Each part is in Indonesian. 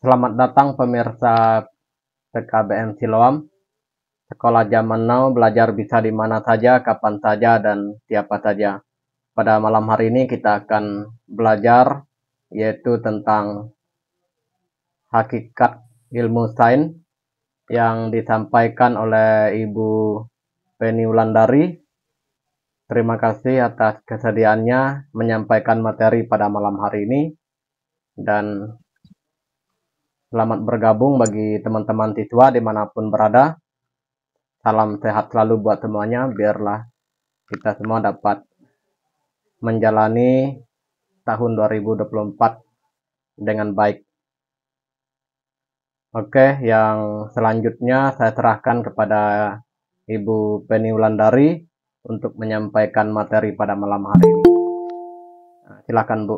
Selamat datang pemirsa PKBM Siloam. Sekolah zaman now, belajar bisa di mana saja, kapan saja, dan siapa saja. Pada malam hari ini kita akan belajar yaitu tentang hakikat ilmu sains yang disampaikan oleh Ibu Penny Wulandari. Terima kasih atas kesediaannya menyampaikan materi pada malam hari ini, dan selamat bergabung bagi teman-teman siswa dimanapun berada. Salam sehat selalu buat semuanya, biarlah kita semua dapat menjalani tahun 2024 dengan baik. Oke, yang selanjutnya saya serahkan kepada Ibu Penny Wulandari untuk menyampaikan materi pada malam hari ini. Silakan, Bu.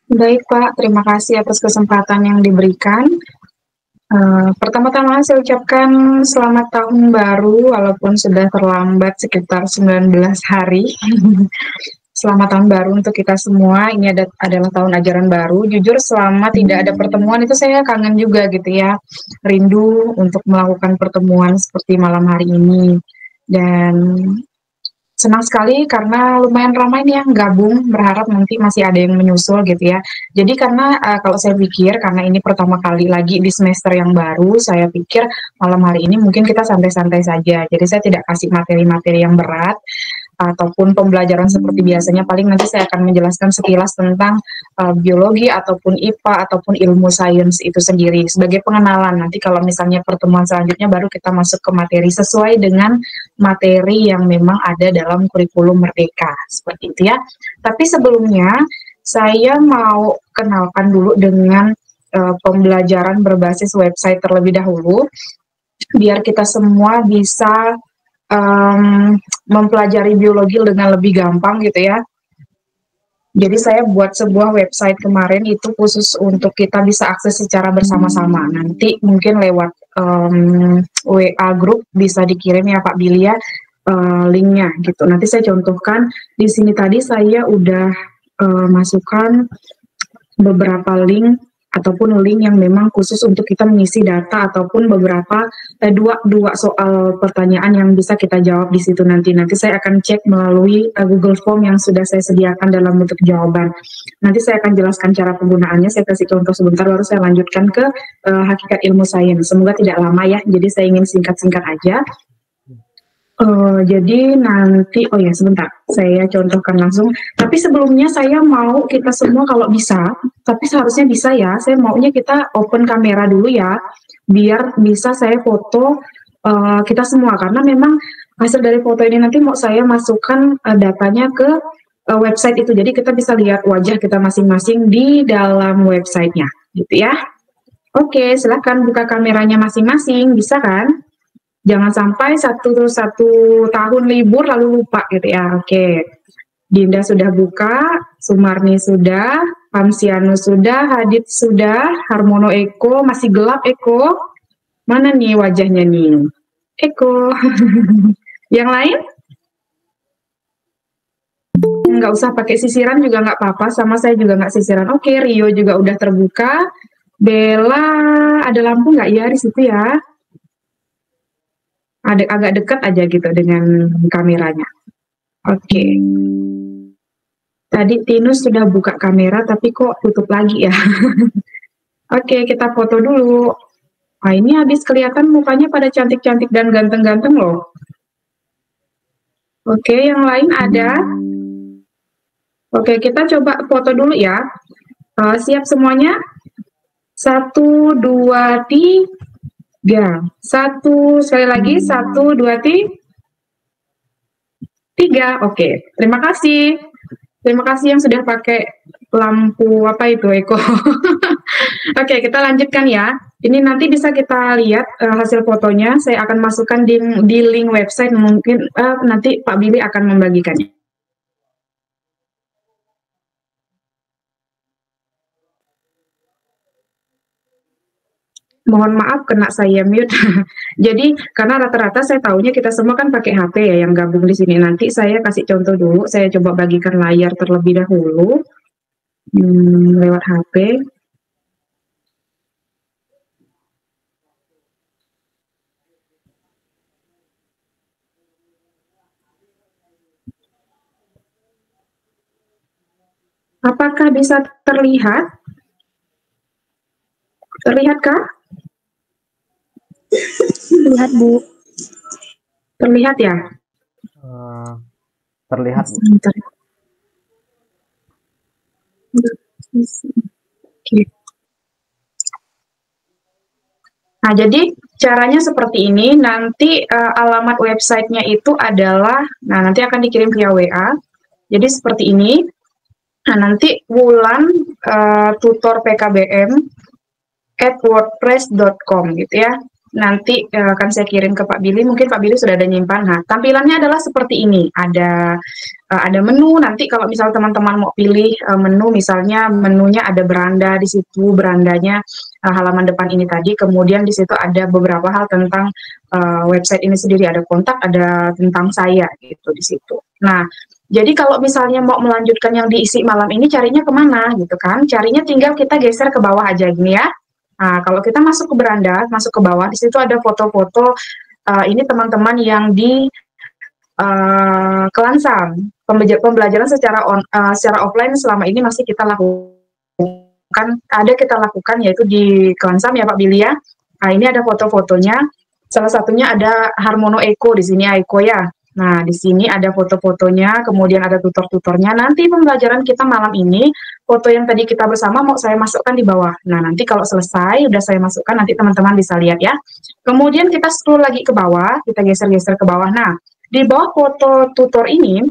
Baik, Pak. Terima kasih atas kesempatan yang diberikan. Pertama-tama saya ucapkan selamat tahun baru, walaupun sudah terlambat sekitar 19 hari. Selamat tahun baru untuk kita semua. Ini adalah tahun ajaran baru. Jujur, selama tidak ada pertemuan itu saya kangen juga gitu ya. Rindu untuk melakukan pertemuan seperti malam hari ini. Dan senang sekali karena lumayan ramai nih yang gabung, berharap nanti masih ada yang menyusul gitu ya. Jadi karena kalau saya pikir, karena ini pertama kali lagi di semester yang baru, saya pikir malam hari ini mungkin kita santai-santai saja. Jadi saya tidak kasih materi-materi yang berat, ataupun pembelajaran seperti biasanya. Paling nanti saya akan menjelaskan sekilas tentang biologi ataupun IPA ataupun ilmu sains itu sendiri sebagai pengenalan. Nanti kalau misalnya pertemuan selanjutnya baru kita masuk ke materi sesuai dengan materi yang memang ada dalam kurikulum Merdeka, seperti itu ya. Tapi sebelumnya saya mau kenalkan dulu dengan pembelajaran berbasis website terlebih dahulu, biar kita semua bisa mempelajari biologi dengan lebih gampang gitu ya. Jadi saya buat sebuah website kemarin itu khusus untuk kita bisa akses secara bersama-sama. Nanti mungkin lewat WA group bisa dikirim ya Pak Billy ya, linknya gitu. Nanti saya contohkan di sini. Tadi saya udah masukkan beberapa link ataupun link yang memang khusus untuk kita mengisi data ataupun beberapa dua soal pertanyaan yang bisa kita jawab di situ nanti. Nanti saya akan cek melalui Google Form yang sudah saya sediakan dalam bentuk jawaban. Nanti saya akan jelaskan cara penggunaannya, saya kasih contoh sebentar baru saya lanjutkan ke hakikat ilmu sains. Semoga tidak lama ya, jadi saya ingin singkat-singkat aja. Jadi nanti, oh ya sebentar, saya contohkan langsung. Tapi sebelumnya saya mau kita semua kalau bisa, tapi seharusnya bisa ya, saya maunya kita open kamera dulu ya, biar bisa saya foto kita semua. Karena memang hasil dari foto ini nanti mau saya masukkan datanya ke website itu. Jadi kita bisa lihat wajah kita masing-masing di dalam websitenya, gitu ya. Oke, silahkan buka kameranya masing-masing, bisa kan? Jangan sampai satu tahun libur lalu lupa gitu ya. Oke, Dinda sudah buka, Sumarni sudah, Pamsiano sudah, Hadit sudah, Harmono Eko, masih gelap Eko. Mana nih wajahnya nih? Eko. Yang lain? Nggak usah pakai sisiran juga nggak apa-apa, sama saya juga nggak sisiran. Oke, Rio juga udah terbuka. Bella, ada lampu nggak ya di situ ya? Ada agak dekat aja gitu dengan kameranya. Oke. Tadi Tinus sudah buka kamera tapi kok tutup lagi ya. Oke, kita foto dulu. Nah, ini habis kelihatan mukanya pada cantik-cantik dan ganteng-ganteng loh. Oke, yang lain ada? Oke, kita coba foto dulu ya. Siap semuanya? 1, 2, 3. Satu, sekali lagi, 1, 2, 3. Oke, terima kasih. Terima kasih yang sudah pakai lampu apa itu, Eko. Oke, kita lanjutkan ya. Ini nanti bisa kita lihat hasil fotonya. Saya akan masukkan di link website. Mungkin nanti Pak Billy akan membagikannya. Mohon maaf kena saya mute. Jadi karena rata-rata saya tahunya kita semua kan pakai HP ya yang gabung di sini. Nanti saya kasih contoh dulu. Saya coba bagikan layar terlebih dahulu lewat HP. Apakah bisa terlihat? Terlihatkah? Terlihat, Bu. Terlihat ya? Terlihat, Bu. Oke. Nah, jadi caranya seperti ini. Nanti alamat websitenya itu adalah, nah nanti akan dikirim via WA. Jadi seperti ini. Nah, nanti Wulan tutor PKBM @wordpress.com gitu ya. Nanti akan saya kirim ke Pak Billy. Mungkin Pak Billy sudah ada nyimpan. Nah, tampilannya adalah seperti ini. Ada menu. Nanti kalau misal teman-teman mau pilih menu, misalnya menunya ada beranda di situ, berandanya halaman depan ini tadi. Kemudian di situ ada beberapa hal tentang website ini sendiri. Ada kontak, ada tentang saya gitu di situ. Nah, jadi kalau misalnya mau melanjutkan yang diisi malam ini, carinya kemana gitu kan? Carinya tinggal kita geser ke bawah aja gini ya. Nah, kalau kita masuk ke beranda, masuk ke bawah, di situ ada foto-foto ini teman-teman yang di Kelansam. Pembelajaran secara offline selama ini masih kita lakukan yaitu di Kelansam ya Pak Billy ya. Nah, ini ada foto-fotonya. Salah satunya ada Harmono Eko di sini Eko ya. Nah, di sini ada foto-fotonya, kemudian ada tutor-tutornya. Nanti pembelajaran kita malam ini, foto yang tadi kita bersama mau saya masukkan di bawah. Nah, nanti kalau selesai, udah saya masukkan, nanti teman-teman bisa lihat ya. Kemudian kita scroll lagi ke bawah, kita geser-geser ke bawah. Nah, di bawah foto tutor ini,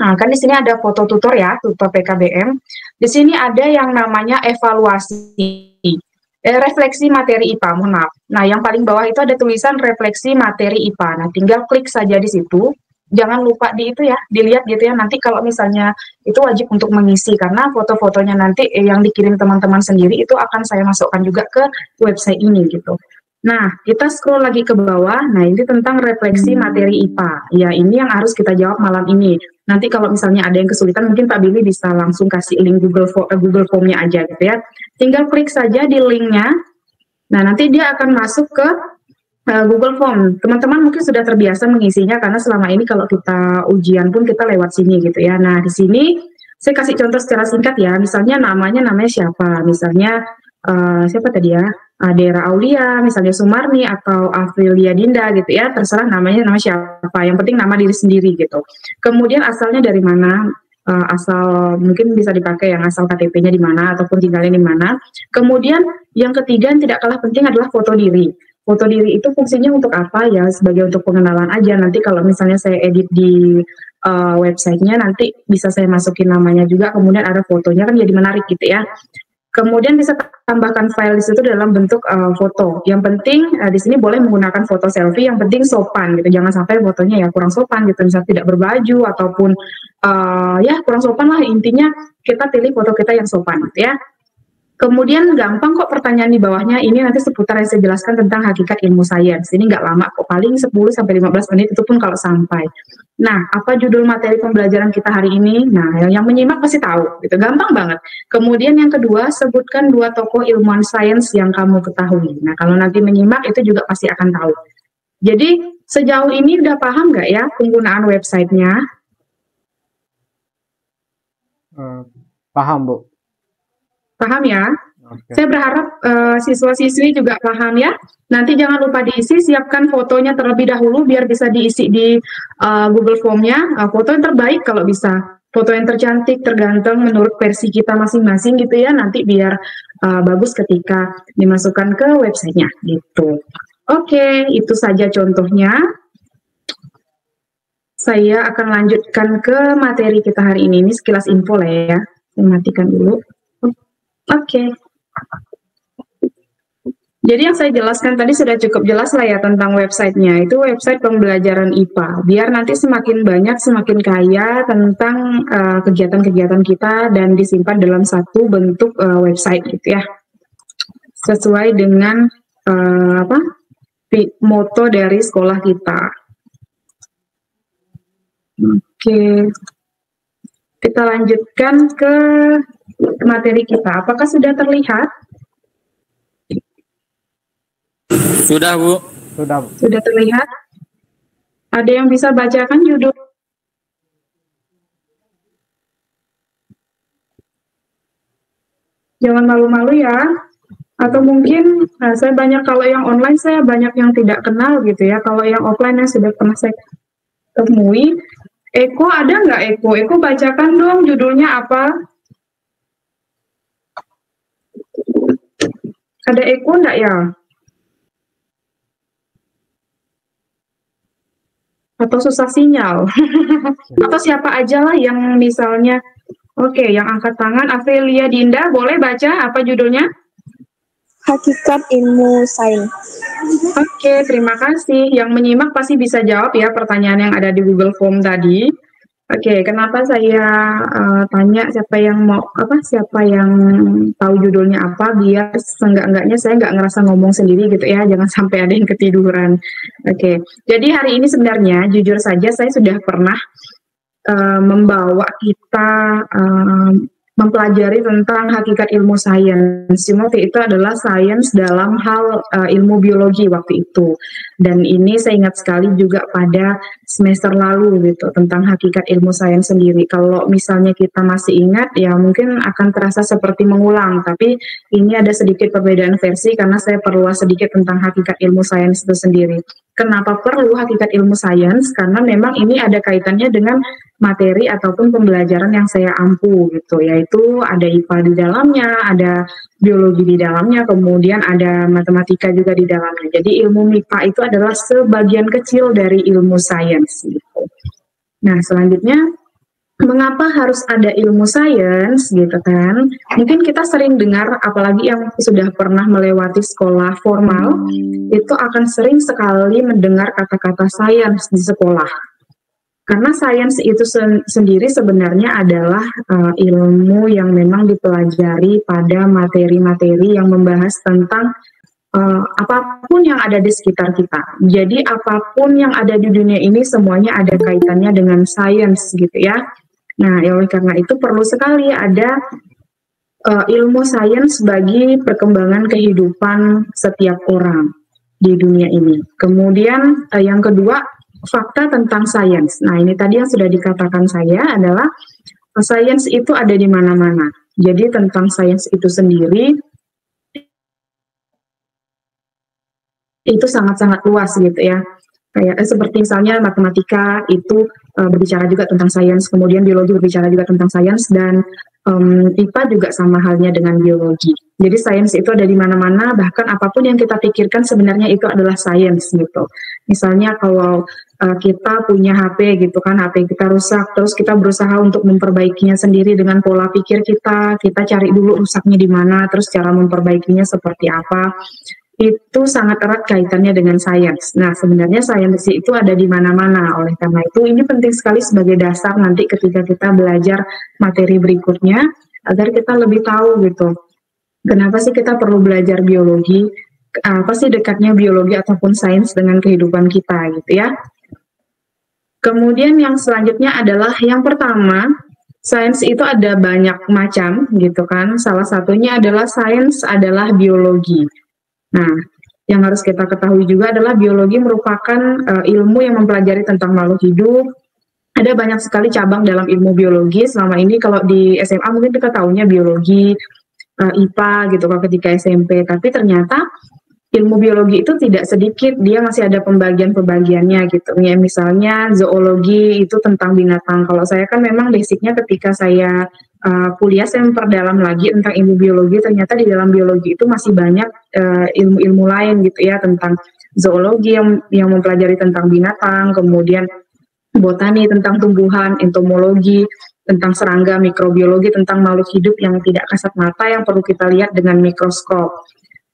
nah, kan di sini ada foto tutor ya, tutor PKBM. Di sini ada yang namanya evaluasi. Refleksi materi IPA, mohon maaf. Nah, yang paling bawah itu ada tulisan refleksi materi IPA. Nah, tinggal klik saja di situ. Jangan lupa di itu ya, dilihat gitu ya. Nanti kalau misalnya itu wajib untuk mengisi karena foto-fotonya nanti yang dikirim teman-teman sendiri itu akan saya masukkan juga ke website ini gitu. Nah, kita scroll lagi ke bawah. Nah, ini tentang refleksi materi IPA. Ya, ini yang harus kita jawab malam ini. Nanti kalau misalnya ada yang kesulitan, mungkin Pak Billy bisa langsung kasih link Google Form-nya aja gitu ya. Tinggal klik saja di linknya. Nah, nanti dia akan masuk ke Google Form. Teman-teman mungkin sudah terbiasa mengisinya karena selama ini kalau kita ujian pun kita lewat sini gitu ya. Nah, di sini saya kasih contoh secara singkat ya. Misalnya namanya siapa? Misalnya siapa tadi ya? Dera Aulia, misalnya Sumarni atau Afrilia Dinda gitu ya, terserah nama siapa, yang penting nama diri sendiri gitu. Kemudian asalnya dari mana, asal mungkin bisa dipakai yang asal KTP-nya di mana ataupun tinggalnya di mana. Kemudian yang ketiga yang tidak kalah penting adalah foto diri. Foto diri itu fungsinya untuk apa ya? Sebagai untuk pengenalan aja. Nanti kalau misalnya saya edit di websitenya, nanti bisa saya masukin namanya juga, kemudian ada fotonya kan jadi menarik gitu ya. Kemudian bisa tambahkan file di situ dalam bentuk foto. Yang penting di sini boleh menggunakan foto selfie. Yang penting sopan gitu. Jangan sampai fotonya ya kurang sopan gitu. Misalnya tidak berbaju ataupun ya kurang sopan lah. Intinya kita pilih foto kita yang sopan gitu ya. Kemudian gampang kok pertanyaan di bawahnya, ini nanti seputar yang saya jelaskan tentang hakikat ilmu sains. Ini nggak lama kok, paling 10-15 menit itu pun kalau sampai. Nah, apa judul materi pembelajaran kita hari ini? Nah, yang menyimak pasti tahu, gitu. Gampang banget. Kemudian yang kedua, sebutkan 2 tokoh ilmuwan sains yang kamu ketahui. Nah, kalau nanti menyimak itu juga pasti akan tahu. Jadi, sejauh ini udah paham nggak ya penggunaan websitenya? Paham, Bu. Paham ya? Okay. Saya berharap siswa-siswi juga paham ya. Nanti jangan lupa diisi, siapkan fotonya terlebih dahulu biar bisa diisi di Google Form-nya. Foto yang terbaik kalau bisa. Foto yang tercantik, terganteng menurut versi kita masing-masing gitu ya. Nanti biar bagus ketika dimasukkan ke websitenya gitu. Oke, itu saja contohnya. Saya akan lanjutkan ke materi kita hari ini. Ini sekilas info lah ya. Saya matikan dulu. Oke. Jadi yang saya jelaskan tadi sudah cukup jelas lah ya tentang websitenya. Itu website pembelajaran IPA. Biar nanti semakin banyak, semakin kaya tentang kegiatan-kegiatan kita dan disimpan dalam satu bentuk website gitu ya. Sesuai dengan moto dari sekolah kita. Oke. Kita lanjutkan ke materi kita. Apakah sudah terlihat? Sudah, Bu. Sudah, Bu. Sudah terlihat? Ada yang bisa bacakan judul? Jangan malu-malu ya. Atau mungkin saya banyak, kalau yang online saya banyak yang tidak kenal gitu ya. Kalau yang offline yang sudah pernah saya temui, Eko ada nggak Eko? Eko bacakan dong judulnya apa? Ada Eko nggak ya? Atau susah sinyal? Atau siapa aja lah yang misalnya, oke, yang angkat tangan, Avelia Dinda, boleh baca apa judulnya? Hakikat Ilmu Sains. Oke, terima kasih. Yang menyimak pasti bisa jawab ya pertanyaan yang ada di Google Form tadi. Oke, kenapa saya tanya siapa yang tahu judulnya apa, biar seenggak-enggaknya saya nggak ngerasa ngomong sendiri gitu ya, jangan sampai ada yang ketiduran. Oke, jadi hari ini sebenarnya jujur saja saya sudah pernah membawa kita mempelajari tentang hakikat ilmu sains. Cuma waktu itu adalah sains dalam hal ilmu biologi waktu itu. Dan ini saya ingat sekali juga pada semester lalu gitu, tentang hakikat ilmu sains sendiri. Kalau misalnya kita masih ingat, ya mungkin akan terasa seperti mengulang. Tapi ini ada sedikit perbedaan versi karena saya perlu sedikit tentang hakikat ilmu sains itu sendiri. Kenapa perlu hakikat ilmu sains? Karena memang ini ada kaitannya dengan materi ataupun pembelajaran yang saya ampu gitu, yaitu ada IPA di dalamnya, ada biologi di dalamnya, kemudian ada matematika juga di dalamnya. Jadi ilmu MIPA itu adalah sebagian kecil dari ilmu sains gitu. Nah, selanjutnya mengapa harus ada ilmu sains gitu kan? Mungkin kita sering dengar, apalagi yang sudah pernah melewati sekolah formal, itu akan sering sekali mendengar kata-kata sains di sekolah. Karena sains itu sendiri sebenarnya adalah ilmu yang memang dipelajari pada materi-materi yang membahas tentang apapun yang ada di sekitar kita. Jadi apapun yang ada di dunia ini semuanya ada kaitannya dengan sains gitu ya. Nah, oleh karena itu perlu sekali ada ilmu sains bagi perkembangan kehidupan setiap orang di dunia ini. Kemudian yang kedua, fakta tentang sains. Nah, ini tadi yang sudah dikatakan saya adalah sains itu ada di mana-mana. Jadi tentang sains itu sendiri itu sangat-sangat luas gitu ya. Kayak seperti misalnya matematika itu berbicara juga tentang sains, kemudian biologi berbicara juga tentang sains, dan IPA juga sama halnya dengan biologi. Jadi sains itu ada di mana-mana, bahkan apapun yang kita pikirkan sebenarnya itu adalah sains gitu. Misalnya kalau kita punya HP gitu kan, HP kita rusak, terus kita berusaha untuk memperbaikinya sendiri dengan pola pikir kita cari dulu rusaknya di mana, terus cara memperbaikinya seperti apa. Itu sangat erat kaitannya dengan sains. Nah, sebenarnya sains itu ada di mana-mana. Oleh karena itu, ini penting sekali sebagai dasar nanti ketika kita belajar materi berikutnya, agar kita lebih tahu gitu, kenapa sih kita perlu belajar biologi, apa sih dekatnya biologi ataupun sains dengan kehidupan kita gitu ya. Kemudian yang selanjutnya adalah yang pertama, sains itu ada banyak macam gitu kan. Salah satunya adalah sains adalah biologi. Nah, yang harus kita ketahui juga adalah biologi merupakan ilmu yang mempelajari tentang makhluk hidup. Ada banyak sekali cabang dalam ilmu biologi. Selama ini kalau di SMA mungkin kita tahunya biologi, IPA gitu kalau ketika SMP. Tapi ternyata ilmu biologi itu tidak sedikit, dia masih ada pembagian-pembagiannya gitu. Ya, misalnya zoologi itu tentang binatang. Kalau saya kan memang basicnya ketika saya kuliah saya memperdalam lagi tentang ilmu biologi, ternyata di dalam biologi itu masih banyak ilmu-ilmu lain gitu ya, tentang zoologi yang mempelajari tentang binatang, kemudian botani tentang tumbuhan, entomologi tentang serangga, mikrobiologi tentang makhluk hidup yang tidak kasat mata yang perlu kita lihat dengan mikroskop.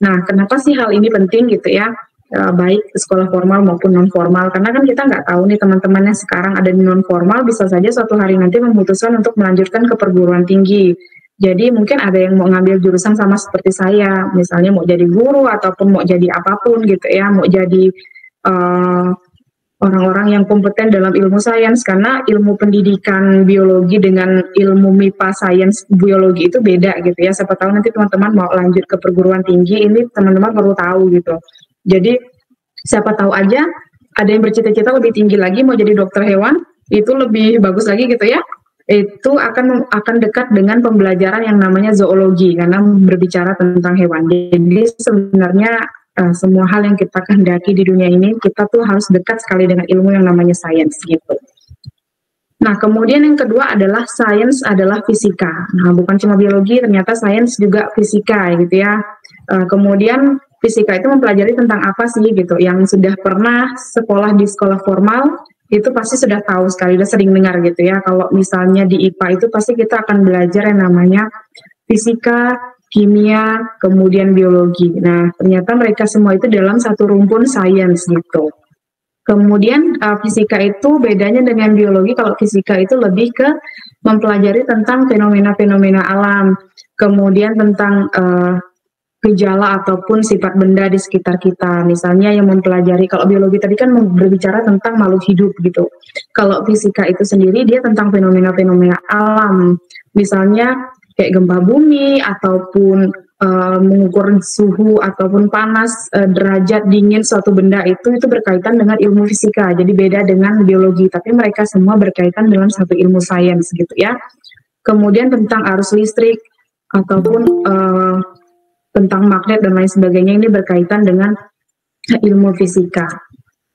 Nah, kenapa sih hal ini penting gitu ya? Baik sekolah formal maupun non formal, karena kan kita nggak tahu nih teman-teman yang sekarang ada di non formal bisa saja suatu hari nanti memutuskan untuk melanjutkan ke perguruan tinggi. Jadi mungkin ada yang mau ngambil jurusan sama seperti saya, misalnya mau jadi guru ataupun mau jadi apapun gitu ya, mau jadi orang-orang yang kompeten dalam ilmu sains, karena ilmu pendidikan biologi dengan ilmu MIPA sains biologi itu beda gitu ya. Siapa tahu nanti teman-teman mau lanjut ke perguruan tinggi, ini teman-teman perlu tahu gitu. Jadi siapa tahu aja ada yang bercita-cita lebih tinggi lagi mau jadi dokter hewan, itu lebih bagus lagi gitu ya. itu akan dekat dengan pembelajaran yang namanya zoologi karena berbicara tentang hewan. Jadi sebenarnya semua hal yang kita kehendaki di dunia ini kita tuh harus dekat sekali dengan ilmu yang namanya sains gitu. Nah, kemudian yang kedua adalah sains adalah fisika. Nah, bukan cuma biologi, ternyata sains juga fisika gitu ya. Kemudian fisika itu mempelajari tentang apa sih gitu. Yang sudah pernah sekolah di sekolah formal itu pasti sudah tahu sekali, sudah sering dengar gitu ya. Kalau misalnya di IPA itu pasti kita akan belajar yang namanya fisika, kimia, kemudian biologi. Nah, ternyata mereka semua itu dalam satu rumpun sains gitu. Kemudian fisika itu bedanya dengan biologi, kalau fisika itu lebih ke mempelajari tentang fenomena-fenomena alam, kemudian tentang gejala ataupun sifat benda di sekitar kita. Misalnya yang mempelajari, kalau biologi tadi kan berbicara tentang makhluk hidup gitu. Kalau fisika itu sendiri dia tentang fenomena-fenomena alam. Misalnya kayak gempa bumi ataupun mengukur suhu ataupun panas, derajat dingin suatu benda itu berkaitan dengan ilmu fisika. Jadi beda dengan biologi, tapi mereka semua berkaitan dalam satu ilmu sains gitu ya. Kemudian tentang arus listrik ataupun tentang magnet dan lain sebagainya ini berkaitan dengan ilmu fisika.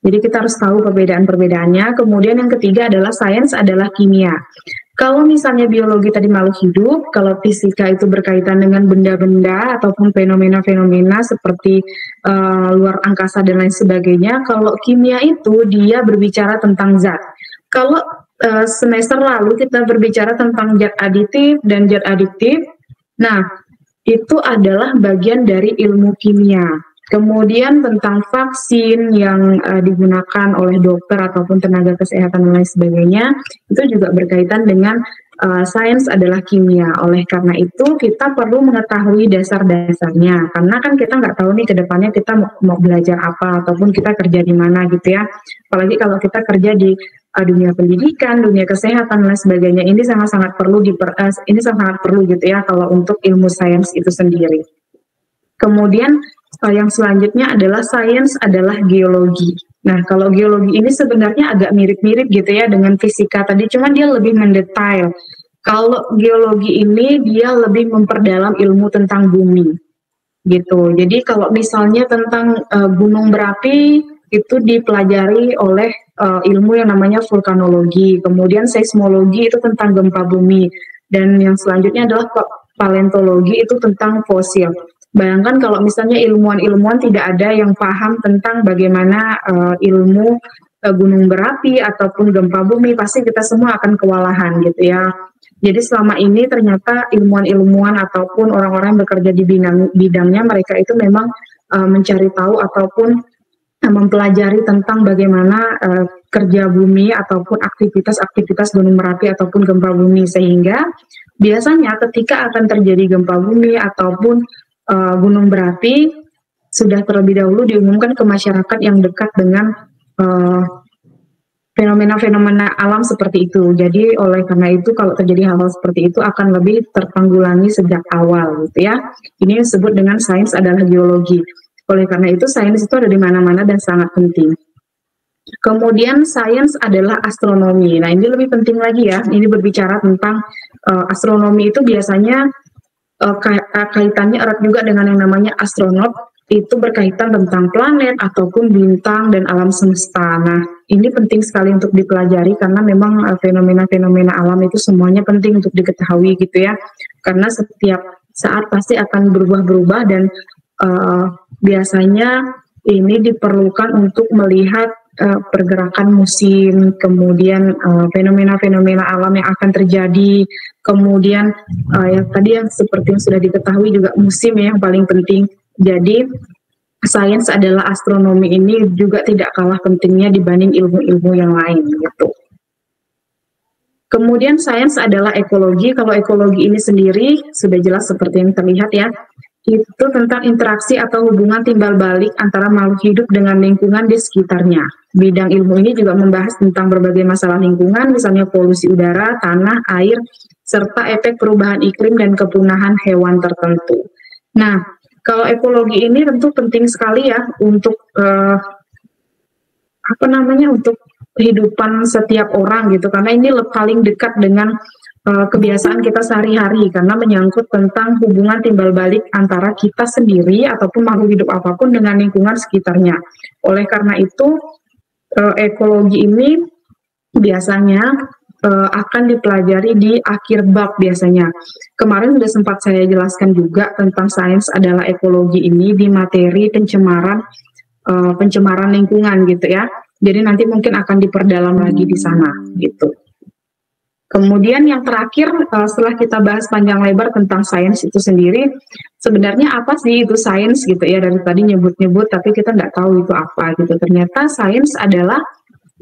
Jadi kita harus tahu perbedaan-perbedaannya. Kemudian yang ketiga adalah sains adalah kimia. Kalau misalnya biologi tadi makhluk hidup, kalau fisika itu berkaitan dengan benda-benda ataupun fenomena-fenomena seperti luar angkasa dan lain sebagainya. Kalau kimia itu dia berbicara tentang zat. Kalau semester lalu kita berbicara tentang zat aditif dan zat adiktif, nah itu adalah bagian dari ilmu kimia. Kemudian tentang vaksin yang digunakan oleh dokter ataupun tenaga kesehatan dan lain sebagainya, itu juga berkaitan dengan sains adalah kimia. Oleh karena itu kita perlu mengetahui dasar-dasarnya, karena kan kita nggak tahu nih ke depannya kita mau belajar apa ataupun kita kerja di mana gitu ya. Apalagi kalau kita kerja di dunia pendidikan, dunia kesehatan dan lain sebagainya, ini sangat-sangat perlu sangat perlu gitu ya kalau untuk ilmu sains itu sendiri. Kemudian yang selanjutnya adalah sains adalah geologi. Nah, kalau geologi ini sebenarnya agak mirip-mirip gitu ya dengan fisika tadi, cuman dia lebih mendetail. Kalau geologi ini dia lebih memperdalam ilmu tentang bumi, gitu. Jadi kalau misalnya tentang gunung berapi itu dipelajari oleh ilmu yang namanya vulkanologi. Kemudian seismologi itu tentang gempa bumi, dan yang selanjutnya adalah paleontologi itu tentang fosil. Bayangkan kalau misalnya ilmuwan-ilmuwan tidak ada yang paham tentang bagaimana ilmu gunung berapi ataupun gempa bumi, pasti kita semua akan kewalahan gitu ya. Jadi selama ini ternyata ilmuwan-ilmuwan ataupun orang-orang yang bekerja di bidangnya mereka itu memang mencari tahu ataupun mempelajari tentang bagaimana kerja bumi ataupun aktivitas gunung berapi ataupun gempa bumi, sehingga biasanya ketika akan terjadi gempa bumi ataupun gunung berapi sudah terlebih dahulu diumumkan ke masyarakat yang dekat dengan fenomena-fenomena alam seperti itu. Jadi oleh karena itu kalau terjadi hal-hal seperti itu akan lebih tertanggulangi sejak awal gitu ya. Ini disebut dengan sains adalah geologi. Oleh karena itu sains itu ada di mana-mana dan sangat penting. Kemudian sains adalah astronomi. Nah ini lebih penting lagi ya. Ini berbicara tentang astronomi itu biasanya kaitannya erat juga dengan yang namanya astronot, itu berkaitan tentang planet ataupun bintang dan alam semesta. Nah, ini penting sekali untuk dipelajari karena memang fenomena-fenomena alam itu semuanya penting untuk diketahui gitu ya. Karena setiap saat pasti akan berubah-berubah dan biasanya ini diperlukan untuk melihat pergerakan musim, kemudian fenomena-fenomena alam yang akan terjadi, kemudian yang tadi yang seperti yang sudah diketahui juga musim ya, yang paling penting. Jadi sains adalah astronomi ini juga tidak kalah pentingnya dibanding ilmu-ilmu yang lain gitu. Kemudian sains adalah ekologi. Kalau ekologi ini sendiri sudah jelas seperti yang terlihat ya, itu tentang interaksi atau hubungan timbal balik antara makhluk hidup dengan lingkungan di sekitarnya. Bidang ilmu ini juga membahas tentang berbagai masalah lingkungan, misalnya polusi udara, tanah, air, serta efek perubahan iklim dan kepunahan hewan tertentu. Nah, kalau ekologi ini tentu penting sekali ya untuk untuk kehidupan setiap orang gitu, karena ini paling dekat dengan kebiasaan kita sehari-hari karena menyangkut tentang hubungan timbal balik antara kita sendiri ataupun makhluk hidup apapun dengan lingkungan sekitarnya. Oleh karena itu, ekologi ini biasanya akan dipelajari di akhir bab biasanya. Kemarin sudah sempat saya jelaskan juga tentang sains adalah ekologi ini di materi pencemaran lingkungan gitu ya. Jadi nanti mungkin akan diperdalam lagi di sana gitu. Kemudian yang terakhir, setelah kita bahas panjang lebar tentang sains itu sendiri, sebenarnya apa sih itu sains gitu ya, dari tadi nyebut-nyebut tapi kita nggak tahu itu apa gitu. Ternyata sains adalah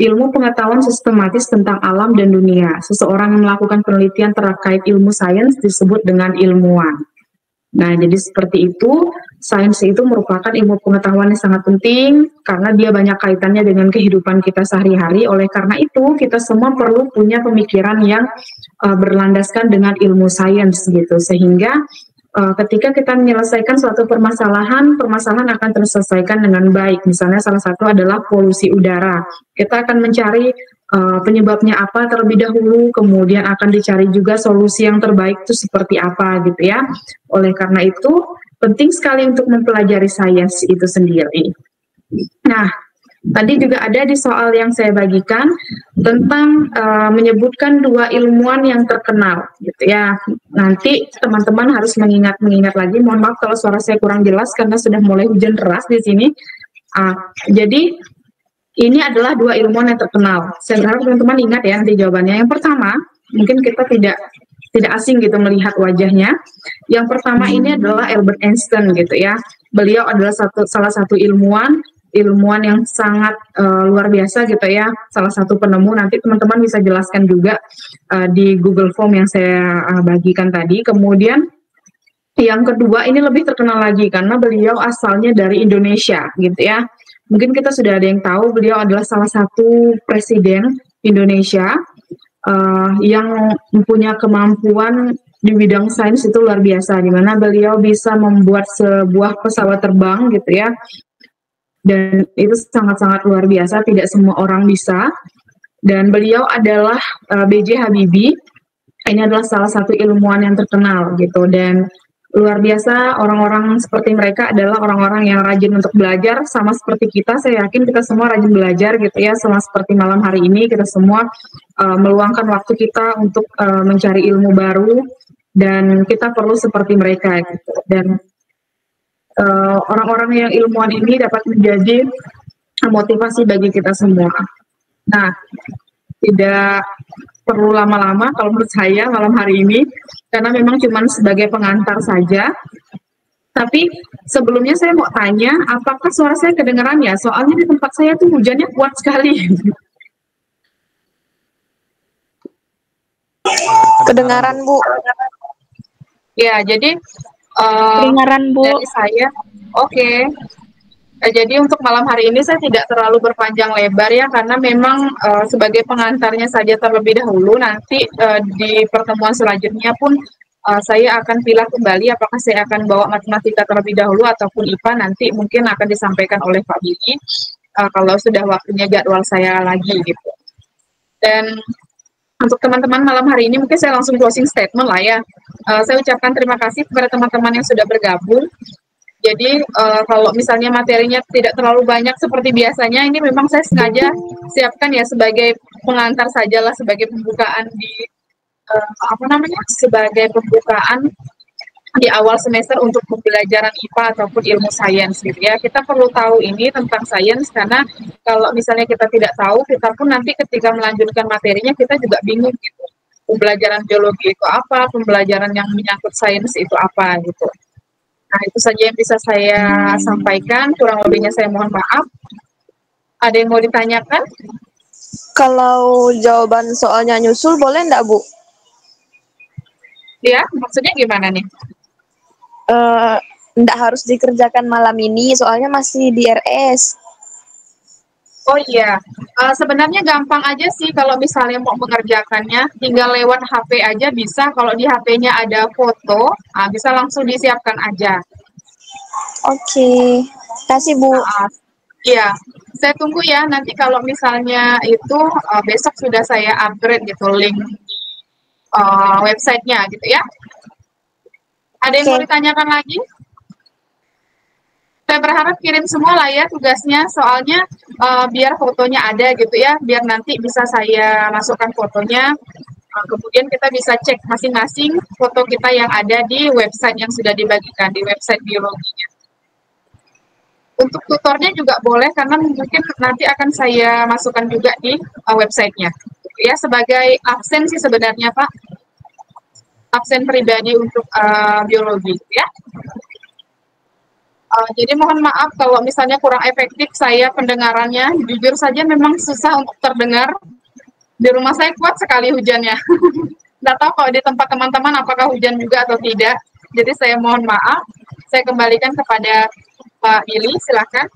ilmu pengetahuan sistematis tentang alam dan dunia. Seseorang yang melakukan penelitian terkait ilmu sains disebut dengan ilmuwan. Nah, jadi seperti itu, sains itu merupakan ilmu pengetahuan yang sangat penting karena dia banyak kaitannya dengan kehidupan kita sehari-hari. Oleh karena itu, kita semua perlu punya pemikiran yang berlandaskan dengan ilmu sains gitu. Sehingga ketika kita menyelesaikan suatu permasalahan akan terselesaikan dengan baik. Misalnya salah satu adalah polusi udara. Kita akan mencari penyebabnya apa terlebih dahulu, kemudian akan dicari juga solusi yang terbaik itu seperti apa gitu ya. Oleh karena itu, penting sekali untuk mempelajari sains itu sendiri. Nah, tadi juga ada di soal yang saya bagikan tentang menyebutkan dua ilmuwan yang terkenal gitu ya. Nanti teman-teman harus mengingat lagi. Mohon maaf kalau suara saya kurang jelas karena sudah mulai hujan deras di sini. Jadi ini adalah dua ilmuwan yang terkenal. Saya berharap teman-teman ingat ya nanti jawabannya. Yang pertama, mungkin kita tidak asing gitu melihat wajahnya. Yang pertama ini adalah Albert Einstein gitu ya. Beliau adalah salah satu ilmuwan yang sangat luar biasa gitu ya. Salah satu penemu, nanti teman-teman bisa jelaskan juga di Google Form yang saya bagikan tadi. Kemudian yang kedua ini lebih terkenal lagi karena beliau asalnya dari Indonesia gitu ya. Mungkin kita sudah ada yang tahu beliau adalah salah satu presiden Indonesia yang mempunyai kemampuan di bidang sains itu luar biasa, di mana beliau bisa membuat sebuah pesawat terbang gitu ya. Dan itu sangat-sangat luar biasa, tidak semua orang bisa. Dan beliau adalah B.J. Habibie. Ini adalah salah satu ilmuwan yang terkenal gitu, dan luar biasa. Orang-orang seperti mereka adalah orang-orang yang rajin untuk belajar, sama seperti kita. Saya yakin kita semua rajin belajar gitu ya, sama seperti malam hari ini kita semua meluangkan waktu kita untuk mencari ilmu baru, dan kita perlu seperti mereka gitu. Dan orang-orang yang ilmuwan ini dapat menjadi motivasi bagi kita semua. Nah, tidak perlu lama-lama kalau menurut saya malam hari ini, karena memang cuma sebagai pengantar saja. Tapi sebelumnya saya mau tanya, apakah suara saya kedengaran ya? Soalnya di tempat saya tuh hujannya kuat sekali. Kedengaran, Bu. Ya, jadi Kedengaran, Bu. dari saya, oke. Jadi untuk malam hari ini saya tidak terlalu berpanjang lebar ya, karena memang sebagai pengantarnya saja terlebih dahulu. Nanti di pertemuan selanjutnya pun saya akan pilih kembali apakah saya akan bawa matematika terlebih dahulu ataupun IPA, nanti mungkin akan disampaikan oleh Pak Billy kalau sudah waktunya jadwal saya lagi gitu. Dan untuk teman-teman malam hari ini mungkin saya langsung closing statement lah ya. Saya ucapkan terima kasih kepada teman-teman yang sudah bergabung. Jadi kalau misalnya materinya tidak terlalu banyak seperti biasanya, ini memang saya sengaja siapkan ya sebagai pengantar sajalah, sebagai pembukaan sebagai pembukaan di awal semester untuk pembelajaran IPA ataupun ilmu sains gitu ya. Kita perlu tahu ini tentang sains, karena kalau misalnya kita tidak tahu, kita pun nanti ketika melanjutkan materinya kita juga bingung gitu. Pembelajaran biologi itu apa, pembelajaran yang menyangkut sains itu apa gitu. Nah, itu saja yang bisa saya sampaikan. Kurang lebihnya saya mohon maaf. Ada yang mau ditanyakan? Kalau jawaban soalnya nyusul, boleh enggak, Bu? Ya, maksudnya gimana nih? Enggak harus dikerjakan malam ini, soalnya masih di RS. Oh iya, sebenarnya gampang aja sih kalau misalnya mau mengerjakannya. Tinggal lewat HP aja bisa. Kalau di HP-nya ada foto, bisa langsung disiapkan aja. Oke. Kasih, Bu. Iya, saya tunggu ya. Nanti kalau misalnya itu besok sudah saya upgrade gitu link websitenya gitu ya. Ada yang mau Oke. ditanyakan lagi? Saya berharap kirim semua lah ya tugasnya, soalnya biar fotonya ada gitu ya, biar nanti bisa saya masukkan fotonya. Kemudian kita bisa cek masing-masing foto kita yang ada di website yang sudah dibagikan, di website biologinya. Untuk tutornya juga boleh, karena mungkin nanti akan saya masukkan juga di websitenya. Ya, sebagai absen sih sebenarnya Pak, absen pribadi untuk biologi ya. Jadi mohon maaf kalau misalnya kurang efektif saya pendengarannya, jujur saja memang susah untuk terdengar. Di rumah saya kuat sekali hujannya. Nggak tahu kalau di tempat teman-teman apakah hujan juga atau tidak. Jadi saya mohon maaf. Saya kembalikan kepada Pak Billy, silakan.